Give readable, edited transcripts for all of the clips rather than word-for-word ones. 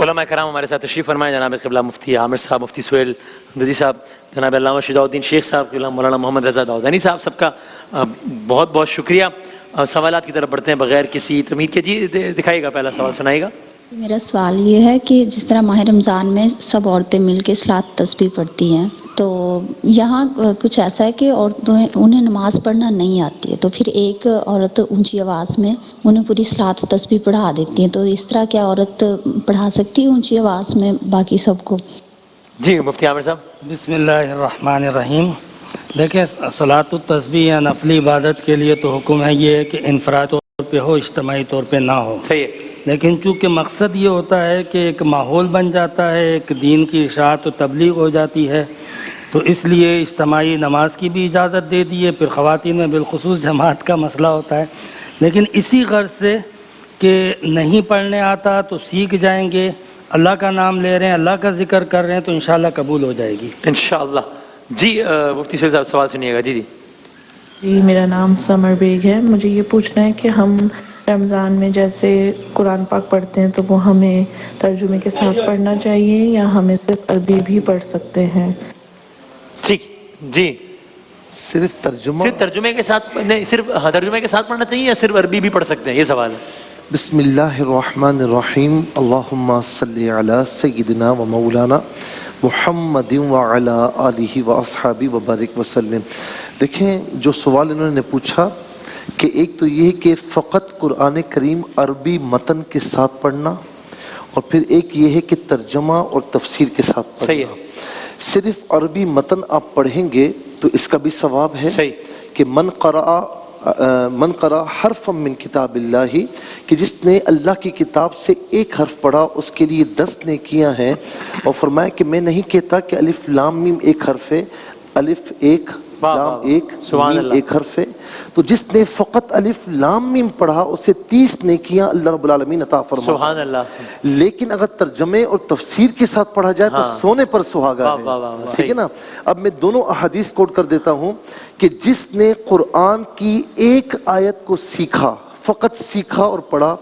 علماء کرام ہمارے ساتھ تشریف فرمائے، جناب قبلہ مفتی عامر صاحب، مفتی سہیل حمدردی صاحب، جناب علامہ شجاع الدین شیخ صاحب، قبلہ مولانا محمد رضا داؤدانی صاحب، سب کا بہت بہت شکریہ۔ سوالات کی طرف بڑھتے ہیں بغیر کسی تمہید کے۔ جی دکھائیے گا، پہلا سوال سنائیے گا۔ میرا سوال یہ ہے کہ جس طرح ماہ رمضان میں سب عورتیں مل کے صلاۃ تسبیح پڑھتی ہیں، تو یہاں کچھ ایسا ہے کہ عورتوں انہیں نماز پڑھنا نہیں آتی ہے، تو پھر ایک عورت اونچی آواز میں انہیں پوری صلاۃ تسبیح پڑھا دیتی ہیں، تو اس طرح کیا عورت پڑھا سکتی ہے اونچی آواز میں باقی سب کو؟ جی مفتی عامر صاحب۔ بسم اللہ الرحمن الرحیم۔ دیکھیں، صلاۃ التسبیح یا نفلی عبادت کے لیے تو حکم ہے یہ ہے کہ انفرادی طور پہ ہو، اجتماعی طور پہ نہ ہو۔ صحیح ہے۔ لیکن چونکہ مقصد یہ ہوتا ہے کہ ایک ماحول بن جاتا ہے، ایک دین کی اشاعت و تبلیغ ہو جاتی ہے، تو اس لیے اجتماعی نماز کی بھی اجازت دے دی ہے۔ پھر خواتین میں بالخصوص جماعت کا مسئلہ ہوتا ہے، لیکن اسی غرض سے کہ نہیں پڑھنے آتا تو سیکھ جائیں گے، اللہ کا نام لے رہے ہیں، اللہ کا ذکر کر رہے ہیں، تو انشاءاللہ قبول ہو جائے گی انشاءاللہ۔ جی مفتی سہیل صاحب سوال سنیے گا۔ جی جی میرا نام سمر بیگ ہے۔ مجھے یہ پوچھنا ہے کہ ہم رمضان میں جیسے قرآن پاک پڑھتے ہیں تو وہ ہمیں ترجمے کے ساتھ پڑھنا چاہیے یا ہمیں صرف عربی بھی پڑھ سکتے ہیں؟ ٹھیک۔ جی صرف ترجمے کے ساتھ نہیں، صرف ترجمے کے ساتھ پڑھنا چاہیے یا صرف عربی بھی پڑھ سکتے ہیں، یہ سوال ہے۔ بسم اللہ الرحمن الرحیم۔ اللہم صلی علی سیدنا و مولانا محمد وعلی آلہ و اصحابہ وبارک وسلم۔ دیکھیں، جو سوال انہوں نے پوچھا کہ ایک تو یہ کہ فقط قرآن کریم عربی متن کے ساتھ پڑھنا، اور پھر ایک یہ ہے کہ ترجمہ اور تفسیر کے ساتھ پڑھنا۔ صحیح ہے۔ صرف عربی متن آپ پڑھیں گے تو اس کا بھی ثواب ہے صحیح کہ من قرأ حرفا من کتاب اللہ، کہ جس نے اللہ کی کتاب سے ایک حرف پڑھا اس کے لیے 10 نیکیاں ہیں۔ اور فرمایا کہ میں نہیں کہتا کہ الف لام میم ایک حرف ہے، الف ایک لام ایک میم ایک حرف ہے، تو جس نے فقط الف لام میم پڑھا اسے 30 نیکیاں اللہ رب العالمین عطا فرماتا ہے۔ سبحان اللہ۔ لیکن اگر ترجمے اور تفسیر کے ساتھ پڑھا جائے تو سونے پر سہاگا ہے، ٹھیک ہے نا۔ اب میں دونوں احادیث کوٹ کر دیتا ہوں کہ جس نے قرآن کی ایک آیت کو سیکھا، فقط سیکھا اور پڑھا،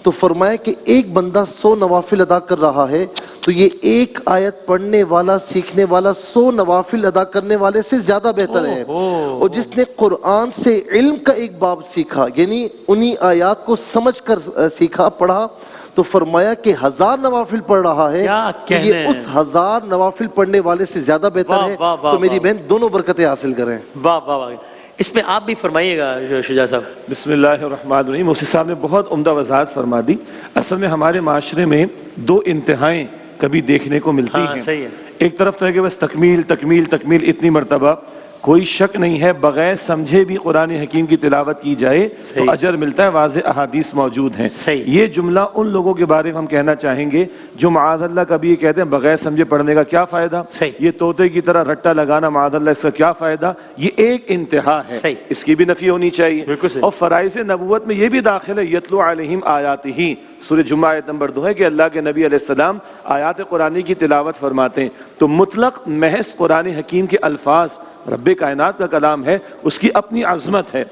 تو فرمایا کہ ایک بندہ 100 نوافل ادا کر رہا ہے تو یہ ایک آیت پڑھنے والا سیکھنے والا 100 نوافل ادا کرنے والے سے زیادہ بہتر ہے۔ اور جس نے قرآن سے علم کا ایک باب سیکھا، یعنی انہی آیات کو سمجھ کر سیکھا پڑھا، تو فرمایا کہ 1000 نوافل پڑھ رہا ہے تو یہ اس 1000 نوافل پڑھنے والے سے زیادہ بہتر ہے۔ تو میری بہن دونوں برکتیں حاصل کریں۔ واہ واہ واہ۔ اس میں آپ بھی فرمائیے گا شجاع صاحب۔ بسم اللہ الرحمن الرحیم۔ مفتی صاحب نے بہت عمدہ وضاحت فرما دی۔ اصل میں ہمارے معاشرے میں دو انتہائیں کبھی دیکھنے کو ملتی ہیں۔ صحیح ہے۔ ایک طرف تو ہے کہ بس تکمیل تکمیل تکمیل اتنی مرتبہ، کوئی شک نہیں ہے بغیر سمجھے بھی قرآن حکیم کی تلاوت کی جائے تو اجر ملتا ہے، واضح احادیث موجود ہیں۔ یہ جملہ ان لوگوں کے بارے میں ہم کہنا چاہیں گے جو معاذ اللہ کبھی یہ کہتے ہیں بغیر سمجھے پڑھنے کا کیا فائدہ، یہ طوطے کی طرح رٹا لگانا معاذ اللہ اس کا کیا فائدہ۔ یہ ایک انتہا ہے، اس کی بھی نفی ہونی چاہیے۔ اور فرائض نبوت میں یہ بھی داخل ہے، یتلو علیہم آیاتہ، سورہ جمعہ آیت نمبر 2 ہے کہ اللہ کے نبی علیہ السلام آیات قرآنی کی تلاوت فرماتے ہیں۔ تو مطلق محض قرآن حکیم کے الفاظ رب کائنات کا کلام ہے، اس کی اپنی عظمت ہے۔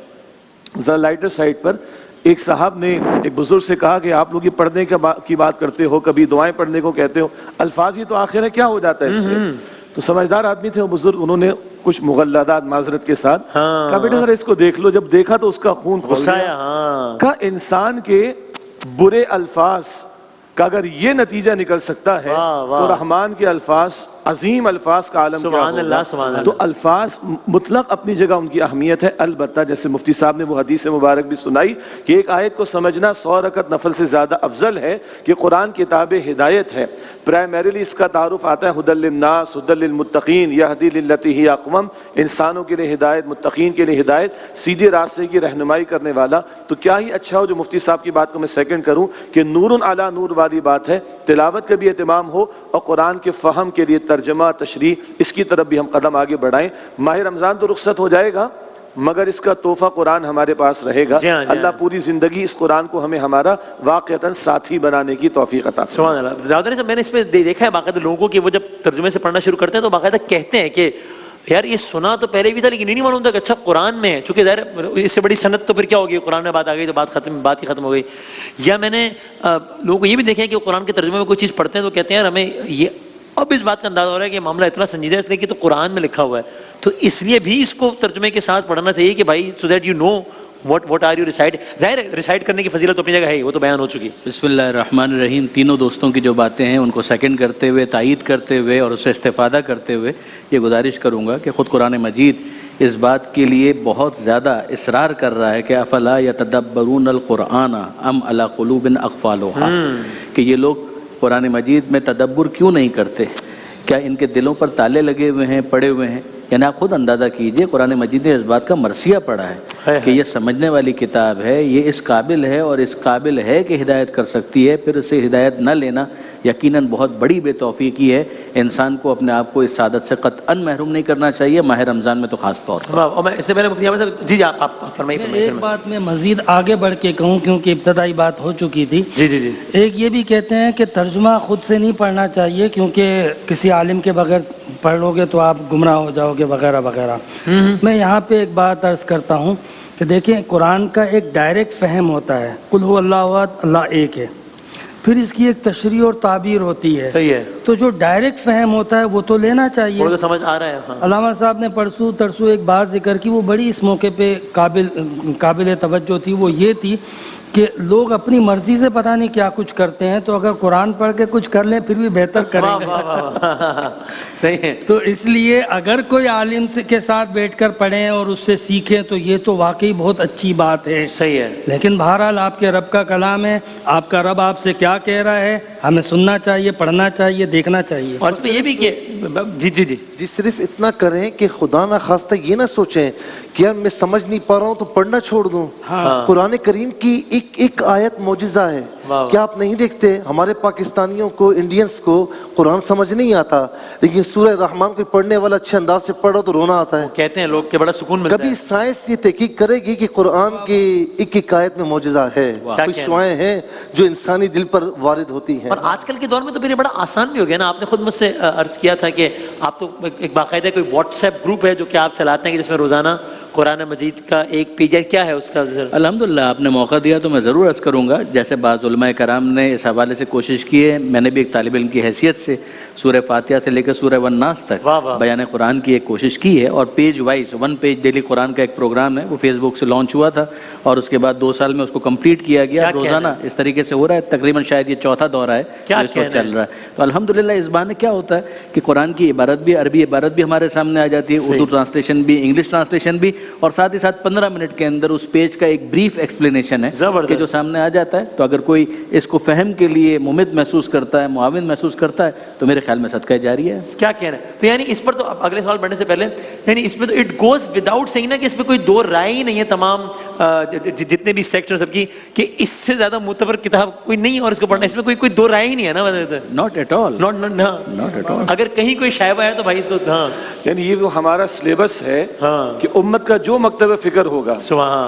ذرا لائٹر سائٹ پر ایک صاحب نے ایک بزرگ سے کہا کہ آپ لوگ یہ پڑھنے کی بات کرتے ہو، کبھی دعائیں پڑھنے کو کہتے ہو، الفاظ ہی تو آخر ہے، کیا ہو جاتا ہے اس سے؟ تو سمجھدار آدمی تھے وہ بزرگ، انہوں نے کچھ مغلظات معذرت کے ساتھ کہا بیٹا ذرا اس کو دیکھ لو۔ جب دیکھا تو اس کا خون کھول گیا۔ کہا انسان کے برے الفاظ کا اگر یہ نتیجہ نکل سکتا ہے تو رحمان کے الفاظ، عظیم الفاظ کا عالم کیا ہوگا۔ تو الفاظ مطلق اپنی جگہ ان کی اہمیت ہے، البتہ جیسے مفتی صاحب نے وہ حدیث مبارک بھی سنائی کہ ایک آیت کو سمجھنا 100 رکعت نفل سے زیادہ افضل ہے، کہ قرآن کتاب ہدایت ہے۔ پرائمریلی اس کا تعارف آتا ہے ہدی للناس، ہدی للمتقین، یہدی للتی ہی اقوم، انسانوں کے لیے ہدایت، متقین کے لیے ہدایت، سیدھے راستے کی رہنمائی کرنے والا۔ تو کیا ہی اچھا ہو جو مفتی صاحب کی بات کو میں سیکنڈ کروں کہ نور علی نور والی بات ہے، تلاوت کا بھی اہتمام ہو اور قرآن کے فہم کے لیے ترجمہ تشریح اس کی طرف بھی ہم قدم آگے بڑھائیں۔ ماہ رمضان تو رخصت ہو جائے گا مگر اس کا تحفہ قرآن ہمارے پاس رہے گا۔ اللہ پوری زندگی اس قرآن کو ہمیں ہمارا واقعتاً ساتھی بنانے کی توفیق عطا فرمائے۔ سبحان اللہ۔ داؤدانی صاحب میں نے اس میں دیکھا ہے باقاعدہ لوگوں کو وہ جب ترجمے سے پڑھنا شروع کرتے ہیں تو باقاعدہ کہتے ہیں کہ یار یہ سنا تو پہلے بھی تھا لیکن یہ نہیں معلوم تھا کہ اچھا قرآن میں ہے، چونکہ ظاہر اس سے بڑی سند تو پھر کیا ہوگی، قرآن میں بات آ گئی تو بات ہی ختم ہو گئی. یا میں نے لوگوں کو یہ بھی دیکھا ہے کہ قرآن کے ترجمے میں کوئی چیز پڑھتے ہیں تو کہتے ہیں یار ہمیں یہ اب اس بات کا اندازہ ہو رہا ہے کہ معاملہ اتنا سنجیدہ ہے اس لیے کہ تو قرآن میں لکھا ہوا ہے، تو اس لیے بھی اس کو ترجمے کے ساتھ پڑھنا چاہیے کہ بھائی so that you know what are you recite. ظاہر ہے ریسائٹ کرنے کی فضیلت تو اپنی جگہ ہے، وہ تو بیان ہو چکی. بسم اللہ الرحمن الرحیم. تینوں دوستوں کی جو باتیں ہیں ان کو سیکنڈ کرتے ہوئے، تائید کرتے ہوئے اور اس سے استفادہ کرتے ہوئے یہ گزارش کروں گا کہ خود قرآن مجید اس بات کے لیے بہت زیادہ اصرار کر رہا ہے کہ افلا یتدبرون القرآن ام علی قلوب اقفالھا، کہ یہ لوگ قرآن مجید میں تدبر کیوں نہیں کرتے، کیا ان کے دلوں پر تالے لگے ہوئے ہیں، پڑے ہوئے ہیں. یعنی آپ خود اندازہ کیجئے قرآن مجید نے اس بات کا مرثیہ پڑھا ہے کہ یہ سمجھنے والی کتاب ہے، یہ اس قابل ہے اور اس قابل ہے کہ ہدایت کر سکتی ہے، پھر اسے ہدایت نہ لینا یقیناً بہت بڑی بے توفیقی ہے. انسان کو اپنے آپ کو اس سعادت سے قطعاً محروم نہیں کرنا چاہیے، ماہ رمضان میں تو خاص طور پر. اور میں اس سے پہلے مفتی احمد صاحب جی آپ فرمائیے. ایک بات میں مزید آگے بڑھ کے کہوں کیونکہ ابتدائی بات ہو چکی تھی. جی ایک یہ بھی کہتے ہیں کہ ترجمہ خود سے نہیں پڑھنا چاہیے کیونکہ کسی عالم کے بغیر پڑھ لو گے تو آپ گمراہ ہو جاؤ گے وغیرہ وغیرہ. میں یہاں پہ ایک بات عرض کرتا ہوں کہ دیکھیں قرآن کا ایک ڈائریکٹ فہم ہوتا ہے، قل هو اللہ احد، اللہ ایک ہے، پھر اس کی ایک تشریح اور تعبیر ہوتی ہے. صحیح ہے. تو جو ڈائریکٹ فہم ہوتا ہے وہ تو لینا چاہیے. وہ تو سمجھ آ رہا ہے. ہاں. علامہ صاحب نے پرسوں ترسوں ایک بات ذکر کی، وہ بڑی اس موقع پہ قابل توجہ تھی. وہ یہ تھی کہ لوگ اپنی مرضی سے پتہ نہیں کیا کچھ کرتے ہیں، تو اگر قرآن پڑھ کے کچھ کر لیں پھر بھی بہتر کریں گے. صحیح ہے. تو اس لیے اگر کوئی عالم کے ساتھ بیٹھ کر پڑھیں اور اس سے سیکھیں تو یہ تو واقعی بہت اچھی بات ہے. صحیح ہے. لیکن بہرحال آپ کے رب کا کلام ہے، آپ کا رب آپ سے کیا کہہ رہا ہے ہمیں سننا چاہیے، پڑھنا چاہیے، دیکھنا چاہیے. اور اس میں یہ بھی کہ جی صرف اتنا کریں کہ خدا نہ خواستہ یہ نہ سوچیں کہ یار میں سمجھ نہیں پا رہا ہوں تو پڑھنا چھوڑ دوں. قرآن کریم کی ایک آیت معجزہ ہے. کیا آپ نہیں دیکھتے ہمارے پاکستانیوں کو، انڈینز کو قرآن سمجھ نہیں آتا، لیکن سورہ رحمان کو پڑھنے والا اچھے انداز سے پڑھو تو رونا آتا ہے. کہتے ہیں لوگ کہ بڑا سکون ملتا ہے. کبھی سائنس یہ تحقیق کرے گی کہ قرآن کی ایک آیت میں معجزہ ہے، کچھ شعائیں ہیں جو انسانی دل پر وارد ہوتی ہیں. اور آج کل کے دور میں تو پھر بڑا آسان بھی ہو گیا نا. آپ نے خود مجھ سے عرض کیا تھا کہ آپ تو ایک باقاعدہ کوئی واٹس ایپ گروپ ہے جو کہ آپ چلاتے ہیں کہ جس میں روزانہ قرآن مجید کا ایک پیج ہے، کیا ہے اس کا؟ الحمدللہ آپ نے موقع دیا تو میں ضرور عرض کروں گا. جیسے بعض علماء کرام نے اس حوالے سے کوشش کی ہے، میں نے بھی ایک طالب علم کی حیثیت سے سورہ فاتحہ سے لے کر سورہ والناس تک بیان قرآن کی ایک کوشش کی ہے، اور پیج وائز 1 پیج ڈیلی قرآن کا ایک پروگرام ہے، وہ فیس بک سے لانچ ہوا تھا اور اس کے بعد 2 سال میں اس کو کمپلیٹ کیا گیا. روزانہ اس طریقے سے ہو رہا ہے، تقریباً شاید یہ 4تھا دورہ ہے جو اس وقت چل رہا ہے. تو الحمدللہ اس بہانے کیا ہوتا ہے کہ قرآن کی عبارت بھی، عربی عبارت بھی ہمارے سامنے آ جاتی ہے، اردو ٹرانسلیشن بھی، انگلش ٹرانسلیشن بھی، اور ساتھ ہی ساتھ 15 منٹ کے اندر اس پیج کا ایک بریف ایکسپلینیشن ہے کہ جو سامنے آ جاتا ہے. تو اگر کوئی اس کو فہم کے لیے ممد محسوس کرتا ہے، معاون محسوس کرتا ہے، تو میرے خیال میں صدقہ جاری ہے. کیا کہنا ہے؟ تو یعنی اس پر تو اگلے سوال بڑھنے سے پہلے یعنی اس میں تو اٹ گوز وداؤٹ سیئنگ نا کہ اس میں کوئی دو رائے ہی نہیں ہے تمام جتنے بھی سیکٹر سب کی کہ اس سے زیادہ معتبر کتاب کوئی نہیں اور اس کو پڑھنا، اس میں کوئی دو رائے ہی نہیں ہے نا. Not at all. اگر کہیں کوئی شائبہ ہے تو بھائی اس کو یعنی یہ وہ ہمارا سلیبس ہے کہ امت کا جو مکتب فکر ہوگا،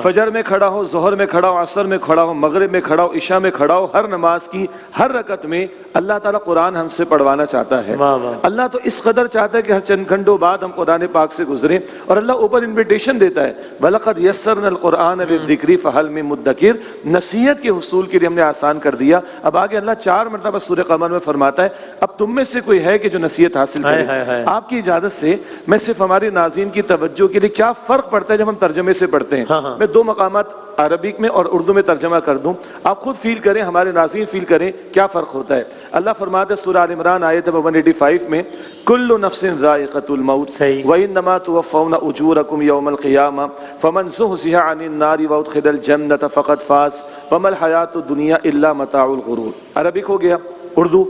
فجر میں کھڑا ہو، ظہر میں کھڑا ہو، عصر میں کھڑا ہو، مغرب میں کھڑا ہو، عشاء میں کھڑا ہو، ہر نماز کی ہر رکعت میں اللہ تعالیٰ قرآن ہم سے پڑھوانا چاہتا ہے. اللہ تو اس قدر چاہتا ہے کہ ہر چند گھنٹوں بعد ہم قرآن پاک سے گزریں، اور اللہ اوپر انویٹیشن دیتا ہے وَلَقَدْ يَسَّرْنَا الْقُرْآنَ لِلذِّكْرِ فَهَلْ مِن مُدَّكِرٍ. نصیحت کے حصول کے لیے ہم نے آسان کر دیا. اب آگے اللہ 4 مرتبہ سورہ قمر میں فرماتا ہے اب تم میں سے کوئی ہے کہ جو نصیحت حاصل کرے. آپ کی اجازت سے میں صرف ہماری ناظرین کی توجہ کے لیے کیا فرق پڑتا ہے جب ہم ترجمے سے پڑھتے ہیں، میں 2 مقامات عربک میں اور اردو میں ترجمہ کر دوں، آپ خود فیل کریں، ہمارے ناظرین فیل کریں کیا فرق ہوتا ہے. اللہ فرماتا ہے سورہ آل عمران آیت 185 میں کل نفس ذائقۃ الموت وانما توفون اجورکم یوم القیامہ فمن زحزح عن النار وادخل الجنۃ فقد فاز وما الحیاۃ الدنیا الا متاع الغرور. عربک ہو گیا. اردو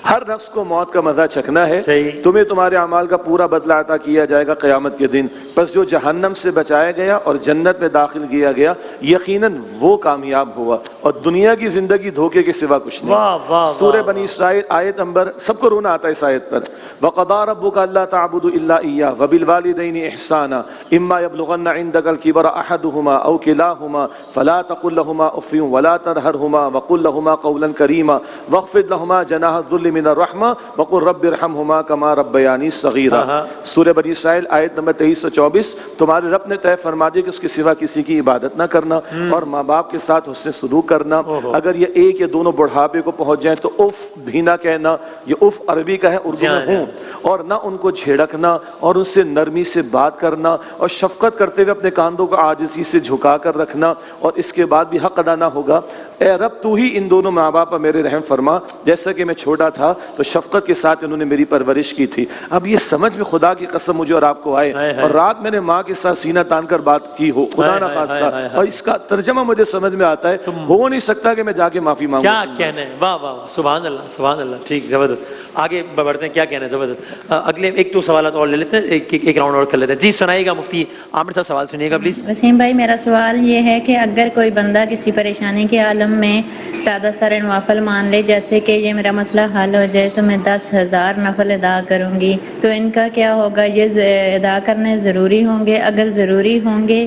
ہر نفس کو موت کا مزہ چکھنا ہے، تمہیں تمہارے اعمال کا پورا بدلہ عطا کیا جائے گا قیامت کے دن، پس جو جہنم سے بچایا گیا اور جنت میں داخل کیا گیا یقیناً وہ کامیاب ہوا، اور دنیا کی زندگی دھوکے کے سوا کچھ نہیں. سورہ بنی اسرائیل آیت نمبر، سب کو رونا آتا ہے اس آیت پر، وَقَضَىٰ رَبُّكَ أَلَّا تَعْبُدُوا إِلَّا إِيَّاهُ وَبِالْوَالِدَيْنِ إِحْسَانًا إِمَّا يَبْلُغَنَّ عِندَكَ الْكِبَرَ أَحَدُهُمَا أَوْ كِلَاهُمَا فَلَا تَقُل لَّهُمَا أُفٍّ وَلَا تَنْهَرْهُمَا وَقُل لَّهُمَا قَوْلًا كَرِيمًا وَاخْفِضْ لَهُمَا جَنَاحَ الذُّلِّ من الرحمہ وقل رب ارحمہما کما ربیانی صغیرا. سورہ بنی اسرائیل آیت نمبر 23 سے 24. تمہارے رب نے طے فرما دیا کہ اس کے سوا کسی کی عبادت نہ کرنا اور ماں باپ کے ساتھ حسن سلوک کرنا. اگر یہ ایک یا دونوں بڑھاپے کو پہنچ جائیں تو اف بھی نہ کہنا. یہ اف عربی کا ہے، اردو میں ہوں. اور نہ ان کو جھڑکنا اور ان سے نرمی سے بات کرنا اور شفقت کرتے ہوئے اپنے کاندھوں کو عاجزی سے جھکا کر رکھنا. اور اس کے بعد بھی حق ادا نہ ہوگا. اے رب تو ہی ان دونوں ماں باپ پر میرے رحم فرما، جیسا کہ میں چھوٹا تھا تو شفقت کے ساتھ انہوں نے میری پرورش کی تھی. اب یہ سمجھ میں خدا کی قسم مجھے اور آپ کو آئے اور رات میں نے ماں کے ساتھ سینہ تان کر بات کی ہو، خدا نہ خواستہ، اور اس کا ترجمہ مجھے سمجھ میں آتا ہے، ہو نہیں سکتا کہ میں جا کے معافی مانگوں. کیا کہنا ہے، واہ واہ واہ، سبحان اللہ سبحان اللہ. ٹھیک، زبردست. آگے بڑھتے ہیں، کیا کہنا ہے، زبردست. اگلے ایک دو سوالات اور لے لیتے ہیں، ایک راؤنڈ اور کر لیتے ہیں. جی سنائیے گا، مفتی عامر صاحب سوال سنیے گا پلیز. وسیم بھائی، میرا سوال یہ ہے کہ اگر کوئی بندہ کسی پریشانی کے عالم میں سادہ سارے نوافل مان لے، جیسے کہ یہ میرا مسئلہ حل ہو جائے تو میں 10,000 نفل ادا کروں گی، تو ان کا کیا ہوگا؟ یہ ادا کرنے ضروری ہوں گے؟ اگر ضروری ہوں گے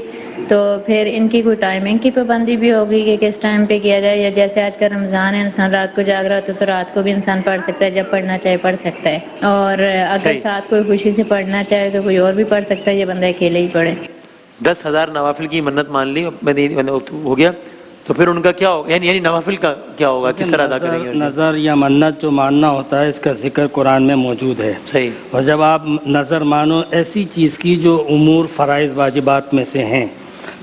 تو پھر ان کی کوئی ٹائمنگ کی پابندی بھی ہوگی کہ کس ٹائم پہ کیا جائے؟ یا جیسے آج کل رمضان ہے، انسان رات کو جاگ رہا ہوتا ہے تو رات کو بھی انسان پڑھ سکتا ہے، جب پڑھنا چاہے پڑھ سکتا ہے. اور اگر ساتھ کوئی خوشی سے پڑھنا چاہے تو کوئی اور بھی پڑھ سکتا ہے، یہ بندہ اکیلے ہی پڑھے. 10,000 نوافل کی منت مان لی ہو گیا، تو پھر ان کا کیا ہوگا؟ یعنی نوافل کا کیا ہوگا، کس طرح ادا کریں گے؟ نظر یا منت جو ماننا ہوتا ہے، اس کا ذکر قرآن میں موجود ہے. صحیح. اور جب آپ نظر مانو ایسی چیز کی جو امور فرائض واجبات میں سے ہیں،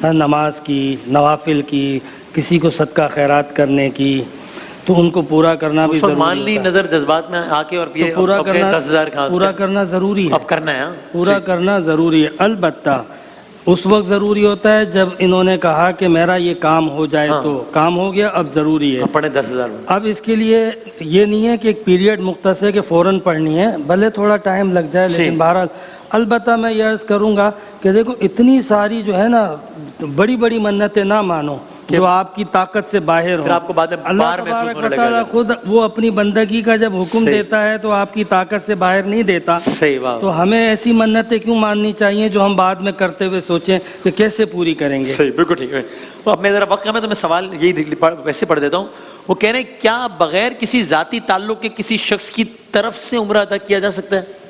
نماز کی، نوافل کی، کسی کو صدقہ خیرات کرنے کی، تو ان کو پورا کرنا بھی ضروری ہے. مان لی نظر جذبات میں آ کے اور پورا کرنا 10,000 پورا کرنا ضروری ہے. اب کرنا ہے، پورا کرنا ضروری ہے. البتہ اس وقت ضروری ہوتا ہے جب انہوں نے کہا کہ میرا یہ کام ہو جائے تو کام ہو گیا، اب ضروری ہے پڑھیں 10,000. اب اس کے لیے یہ نہیں ہے کہ ایک پیریڈ مختص ہے کہ فوراً پڑھنی ہے، بھلے تھوڑا ٹائم لگ جائے، لیکن بہرحال. البتہ میں یہ عرض کروں گا کہ دیکھو اتنی ساری جو ہے نا بڑی بڑی منتیں نہ مانو جو آپ کی طاقت سے باہر ہو. آپ کو بعد میں اللہ تبارک و تعالیٰ خود وہ اپنی بندگی کا جب حکم دیتا ہے تو آپ کی طاقت سے باہر نہیں دیتا. تو ہمیں ایسی منتیں کیوں ماننی چاہیے جو ہم بعد میں کرتے ہوئے سوچیں کہ کیسے پوری کریں گے. صحیح، بالکل ٹھیک ہے. اب میں ذرا وقت کم ہے تو میں سوال یہی ویسے پڑھ دیتا ہوں. وہ کہہ رہے ہیں کیا بغیر کسی ذاتی تعلق کے کسی شخص کی طرف سے عمرہ ادا کیا جا سکتا ہے؟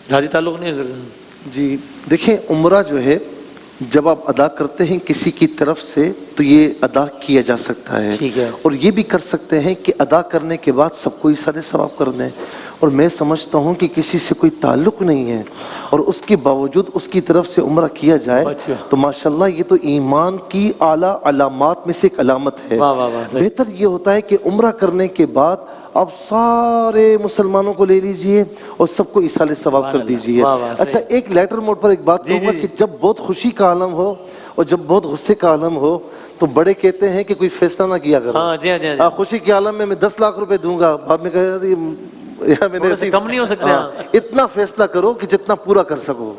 ذاتی تعلق نہیں. جی دیکھیں، عمرہ جو ہے جب آپ ادا کرتے ہیں کسی کی طرف سے تو یہ ادا کیا جا سکتا ہے. اور یہ بھی کر سکتے ہیں کہ ادا کرنے کے بعد سب کو ایسا ثواب کر دیں. اور میں سمجھتا ہوں کہ کسی سے کوئی تعلق نہیں ہے اور اس کے باوجود اس کی طرف سے عمرہ کیا جائے تو ماشاءاللہ یہ تو ایمان کی اعلیٰ علامات میں سے ایک علامت ہے. بہتر یہ ہوتا ہے کہ عمرہ کرنے کے بعد آپ سارے مسلمانوں کو لے لیجئے اور سب کو ایصال ثواب کر دیجئے. اچھا، ایک لیٹر موڈ پر ایک بات کہوں گا کہ جب بہت خوشی کا عالم ہو اور جب بہت غصے کا عالم ہو تو بڑے کہتے ہیں کہ کوئی فیصلہ نہ کیا کرو. خوشی کے عالم میں 10 لاکھ روپے دوں گا، بعد میں کہے کم نہیں ہو سکتا. اتنا فیصلہ کرو کہ جتنا پورا کر سکو.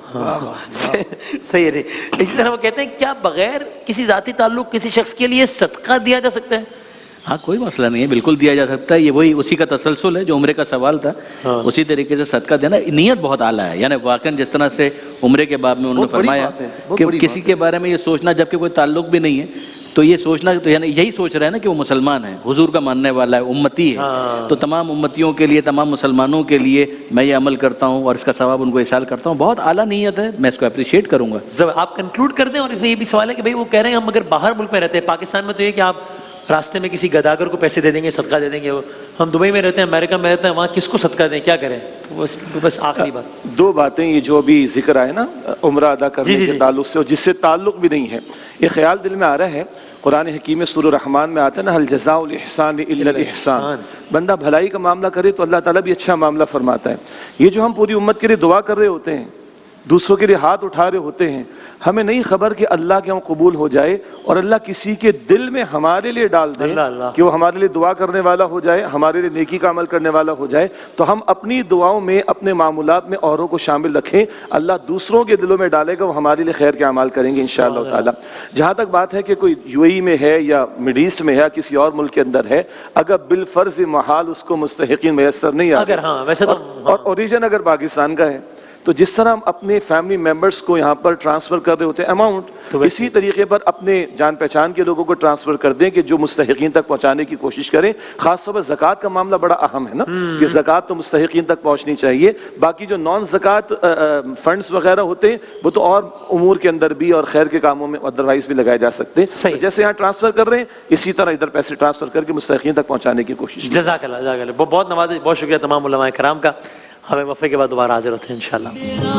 صحیح ہے. اسی طرح وہ کہتے ہیں کیا بغیر کسی ذاتی تعلق کسی شخص کے لیے صدقہ دیا جا سکتا ہے؟ ہاں، کوئی مسئلہ نہیں ہے، بالکل دیا جا سکتا ہے. یہ وہی اسی کا تسلسل ہے جو عمرے کا سوال تھا. اسی طریقے سے صدقہ دینا، نیت بہت اعلیٰ ہے. یعنی واقعاً جس طرح سے عمرے کے باب میں انہوں نے فرمایا کہ کسی کے بارے میں یہ سوچنا جبکہ کوئی تعلق بھی نہیں ہے تو یہ سوچنا، تو یعنی یہی سوچ رہا ہے نا کہ وہ مسلمان ہے، حضور کا ماننے والا ہے، امتی ہے. تو تمام امتیوں کے لیے، تمام مسلمانوں کے لیے میں یہ عمل کرتا ہوں اور اس کا ثواب ان کو ایصال کرتا ہوں. بہت اعلیٰ نیت ہے، میں اس کو اپریشیٹ کروں گا. آپ کنکلوڈ کر دیں. اور یہ بھی سوال ہے کہ بھائی وہ کہہ رہے ہیں ہم اگر باہر ملک میں رہتے ہیں، پاکستان میں تو یہ کہ آپ راستے میں کسی گداگر کو پیسے دے دیں گے، صدقہ دے دیں گے. ہم دبئی میں رہتے ہیں، امریکہ میں رہتے ہیں، وہاں کس کو صدقہ دیں، کیا کریں؟ بس آخری بات. دو باتیں یہ جو ابھی ذکر آئے نا عمرہ ادا کرنے کے تعلق سے اور جس سے تعلق بھی نہیں ہے، یہ خیال دل میں آ رہا ہے. قرآن حکیم میں سورہ الرحمن میں آتا ہے نا، هل جزاء الاحسان الا الاحسان. بندہ بھلائی کا معاملہ کرے تو اللہ تعالیٰ بھی اچھا معاملہ فرماتا ہے. یہ جو ہم پوری امت کے لیے دعا کر رہے ہوتے ہیں، دوسروں کے لیے ہاتھ اٹھا رہے ہوتے ہیں، ہمیں نہیں خبر کہ اللہ کے ہم قبول ہو جائے اور اللہ کسی کے دل میں ہمارے لیے ڈال دے کہ وہ ہمارے لیے دعا کرنے والا ہو جائے، ہمارے لیے نیکی کا عمل کرنے والا ہو جائے. تو ہم اپنی دعاؤں میں، اپنے معمولات میں اوروں کو شامل رکھیں. اللہ دوسروں کے دلوں میں ڈالے گا، وہ ہمارے لیے خیر کے اعمال کریں گے انشاءاللہ تعالی. جہاں تک بات ہے کہ کوئی یو اے ای میں ہے یا مڈل ایسٹ میں ہے یا کسی اور ملک کے اندر ہے، اگر بالفرض محال اس کو مستحقین میسر نہیں آتے اور اوریجن اگر پاکستان کا ہے تو جس طرح ہم اپنے فیملی ممبرس کو یہاں پر ٹرانسفر کر رہے ہوتے ہیں اماؤنٹ، اسی طریقے پر اپنے جان پہچان کے لوگوں کو ٹرانسفر کر دیں کہ جو مستحقین تک پہنچانے کی کوشش کریں. خاص طور پر زکوٰۃ کا معاملہ بڑا اہم ہے نا کہ زکوٰۃ تو مستحقین تک پہنچنی چاہیے. باقی جو نان زکوٰۃ فنڈز وغیرہ ہوتے ہیں وہ تو اور امور کے اندر بھی اور خیر کے کاموں میں ادروائز بھی لگائے جا سکتے ہیں. جیسے یہاں ٹرانسفر کر رہے ہیں اسی طرح ادھر پیسے ٹرانسفر کر کے مستحقین تک پہنچانے کی کوشش. جزاک اللہ، جزاک اللہ. بہت نوازش، بہت شکریہ تمام علماء کرام کا. ہمیں وقفے کے بعد دوبارہ حاضر ہوتے ہیں انشاءاللہ.